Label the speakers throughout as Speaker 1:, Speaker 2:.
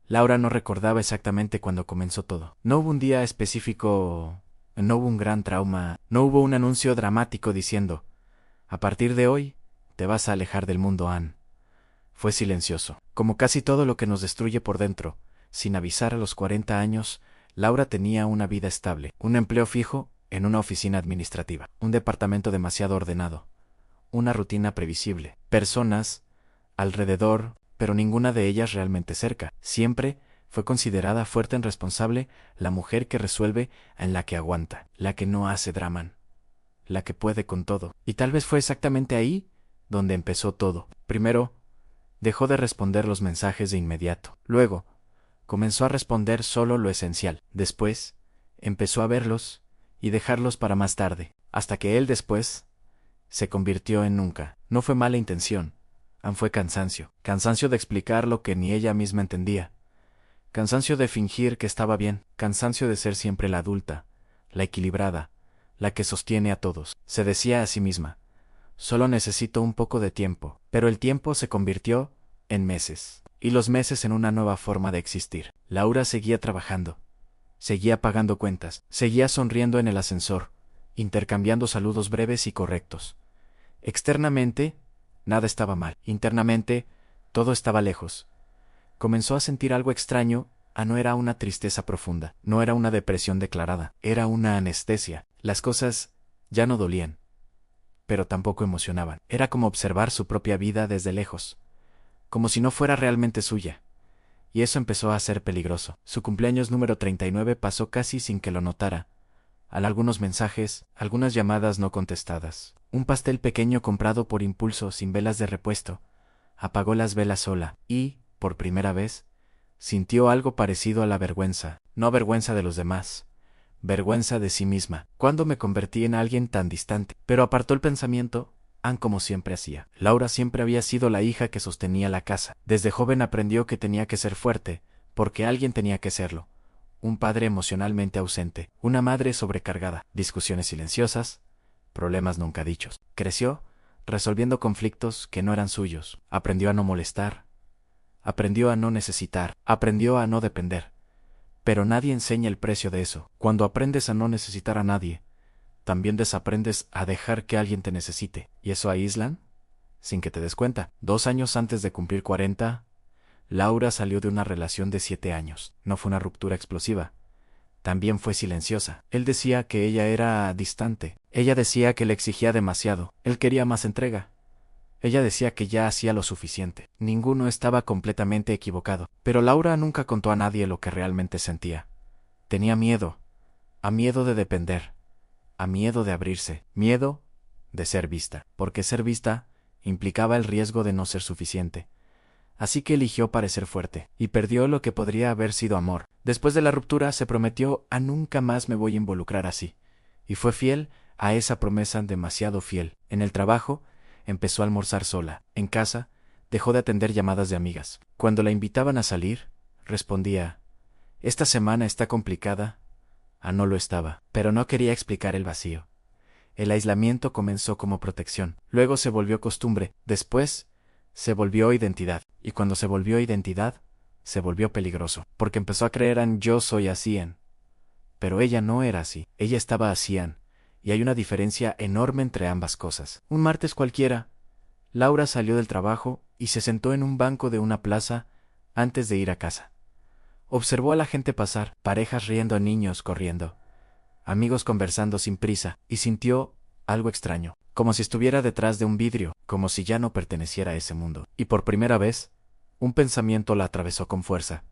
Speaker 1: Laura no recordaba exactamente cuándo comenzó todo. No hubo un día específico, no hubo un gran trauma, no hubo un anuncio dramático diciendo, a partir de hoy, te vas a alejar del mundo, Anne. Fue silencioso. Como casi todo lo que nos destruye por dentro, sin avisar a los 40 años, Laura tenía una vida estable, un empleo fijo en una oficina administrativa, un departamento demasiado ordenado, una rutina previsible, personas alrededor, pero ninguna de ellas realmente cerca. Siempre fue considerada fuerte y responsable, la mujer que resuelve, en la que aguanta, la que no hace drama, la que puede con todo. Y tal vez fue exactamente ahí donde empezó todo. Primero, dejó de responder los mensajes de inmediato. Luego, comenzó a responder solo lo esencial. Después, empezó a verlos y dejarlos para más tarde, hasta que él después se convirtió en nunca. No fue mala intención, fue cansancio. Cansancio de explicar lo que ni ella misma entendía. Cansancio de fingir que estaba bien. Cansancio de ser siempre la adulta, la equilibrada, la que sostiene a todos. Se decía a sí misma, solo necesito un poco de tiempo. Pero el tiempo se convirtió en meses, y los meses en una nueva forma de existir. Laura seguía trabajando, seguía pagando cuentas, seguía sonriendo en el ascensor, intercambiando saludos breves y correctos. Externamente, nada estaba mal. Internamente, todo estaba lejos. Comenzó a sentir algo extraño. No era una tristeza profunda, no era una depresión declarada, era una anestesia. Las cosas ya no dolían, pero tampoco emocionaban. Era como observar su propia vida desde lejos, como si no fuera realmente suya. Y eso empezó a ser peligroso. Su cumpleaños número 39 pasó casi sin que lo notara. Algunos mensajes, algunas llamadas no contestadas. Un pastel pequeño comprado por impulso sin velas de repuesto. Apagó las velas sola y, por primera vez, sintió algo parecido a la vergüenza. No vergüenza de los demás, vergüenza de sí misma. ¿Cuándo me convertí en alguien tan distante? Pero apartó el pensamiento, como siempre hacía. Laura siempre había sido la hija que sostenía la casa. Desde joven aprendió que tenía que ser fuerte, porque alguien tenía que serlo. Un padre emocionalmente ausente, una madre sobrecargada, discusiones silenciosas, problemas nunca dichos. Creció resolviendo conflictos que no eran suyos. Aprendió a no molestar, aprendió a no necesitar, aprendió a no depender. Pero nadie enseña el precio de eso. Cuando aprendes a no necesitar a nadie, también desaprendes a dejar que alguien te necesite. ¿Y eso aíslan? Sin que te des cuenta. 2 años antes de cumplir 40, Laura salió de una relación de 7 años. No fue una ruptura explosiva. También fue silenciosa. Él decía que ella era distante. Ella decía que le exigía demasiado. Él quería más entrega. Ella decía que ya hacía lo suficiente. Ninguno estaba completamente equivocado. Pero Laura nunca contó a nadie lo que realmente sentía. Tenía miedo. A miedo de depender. A miedo de abrirse. Miedo de ser vista. Porque ser vista implicaba el riesgo de no ser suficiente. Así que eligió parecer fuerte, y perdió lo que podría haber sido amor. Después de la ruptura se prometió a nunca más me voy a involucrar así. Y fue fiel a esa promesa, demasiado fiel. En el trabajo, empezó a almorzar sola. En casa, dejó de atender llamadas de amigas. Cuando la invitaban a salir, respondía, esta semana está complicada. No lo estaba, pero no quería explicar el vacío. El aislamiento comenzó como protección, luego se volvió costumbre, después se volvió identidad, y cuando se volvió identidad, se volvió peligroso, porque empezó a creer en yo soy así en. Pero ella no era así, ella estaba así en, y hay una diferencia enorme entre ambas cosas. Un martes cualquiera, Laura salió del trabajo y se sentó en un banco de una plaza antes de ir a casa. Observó a la gente pasar, parejas riendo, niños corriendo, amigos conversando sin prisa, y sintió algo extraño, como si estuviera detrás de un vidrio, como si ya no perteneciera a ese mundo. Y por primera vez, un pensamiento la atravesó con fuerza.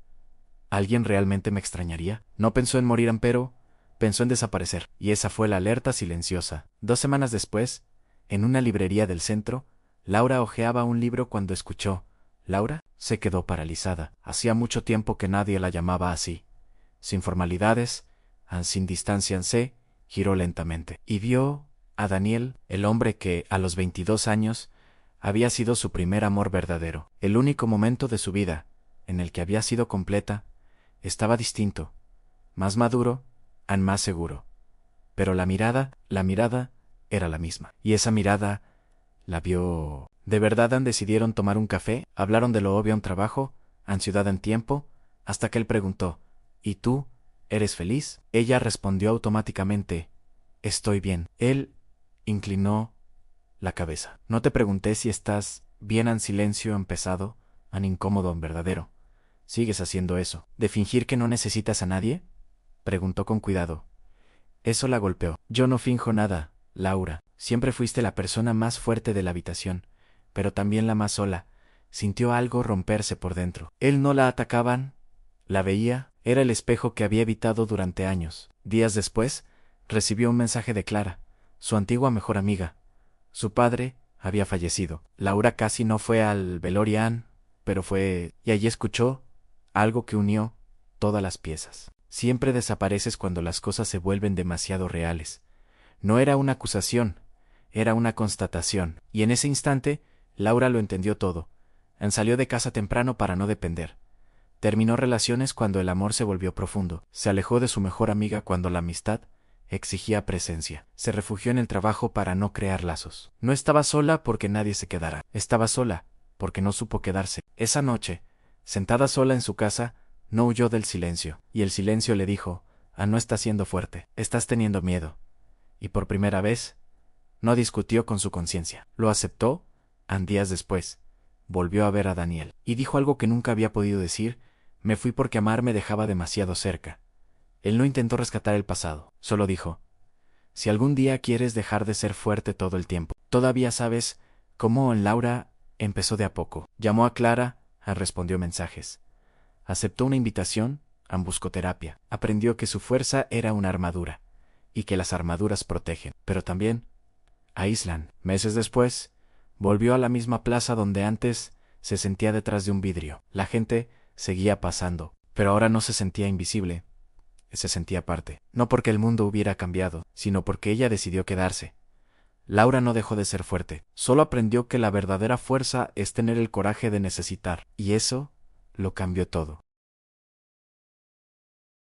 Speaker 1: ¿Alguien realmente me extrañaría? No pensó en morir, pero pensó en desaparecer, y esa fue la alerta silenciosa. 2 semanas después, en una librería del centro, Laura hojeaba un libro cuando escuchó. Laura se quedó paralizada. Hacía mucho tiempo que nadie la llamaba así. Sin formalidades, sin distancia, giró lentamente y vio a Daniel, el hombre que, a los 22 años, había sido su primer amor verdadero. El único momento de su vida en el que había sido completa. Estaba distinto, más maduro, más seguro. Pero la mirada era la misma. Y esa mirada la vio. ¿De verdad decidieron tomar un café? Hablaron de lo obvio, un trabajo, ansiedad en tiempo, hasta que él preguntó, ¿y tú, eres feliz? Ella respondió automáticamente, estoy bien. Él inclinó la cabeza. No te pregunté si estás bien. En silencio empezado, an incómodo en verdadero. ¿Sigues haciendo eso? ¿De fingir que no necesitas a nadie? Preguntó con cuidado. Eso la golpeó. Yo no finjo nada, Laura. Siempre fuiste la persona más fuerte de la habitación, pero también la más sola. Sintió algo romperse por dentro. Él no la atacaban, la veía, era el espejo que había evitado durante años. Días después, recibió un mensaje de Clara, su antigua mejor amiga. Su padre había fallecido. Laura casi no fue al velorio, pero fue, y allí escuchó algo que unió todas las piezas. Siempre desapareces cuando las cosas se vuelven demasiado reales. No era una acusación, era una constatación, y en ese instante, Laura lo entendió todo. Salió de casa temprano para no depender. Terminó relaciones cuando el amor se volvió profundo. Se alejó de su mejor amiga cuando la amistad exigía presencia. Se refugió en el trabajo para no crear lazos. No estaba sola porque nadie se quedara. Estaba sola porque no supo quedarse. Esa noche, sentada sola en su casa, no huyó del silencio. Y el silencio le dijo, no estás siendo fuerte, estás teniendo miedo. Y por primera vez, no discutió con su conciencia. Lo aceptó. Días después, volvió a ver a Daniel. Y dijo algo que nunca había podido decir, me fui porque amar me dejaba demasiado cerca. Él no intentó rescatar el pasado, solo dijo, si algún día quieres dejar de ser fuerte todo el tiempo, todavía sabes cómo. Laura empezó de a poco. Llamó a Clara, respondió mensajes. Aceptó una invitación, buscó terapia. Aprendió que su fuerza era una armadura, y que las armaduras protegen, pero también aíslan. Meses después, volvió a la misma plaza donde antes se sentía detrás de un vidrio. La gente seguía pasando, pero ahora no se sentía invisible. Se sentía parte. No porque el mundo hubiera cambiado, sino porque ella decidió quedarse. Laura no dejó de ser fuerte, solo aprendió que la verdadera fuerza es tener el coraje de necesitar, y eso lo cambió todo.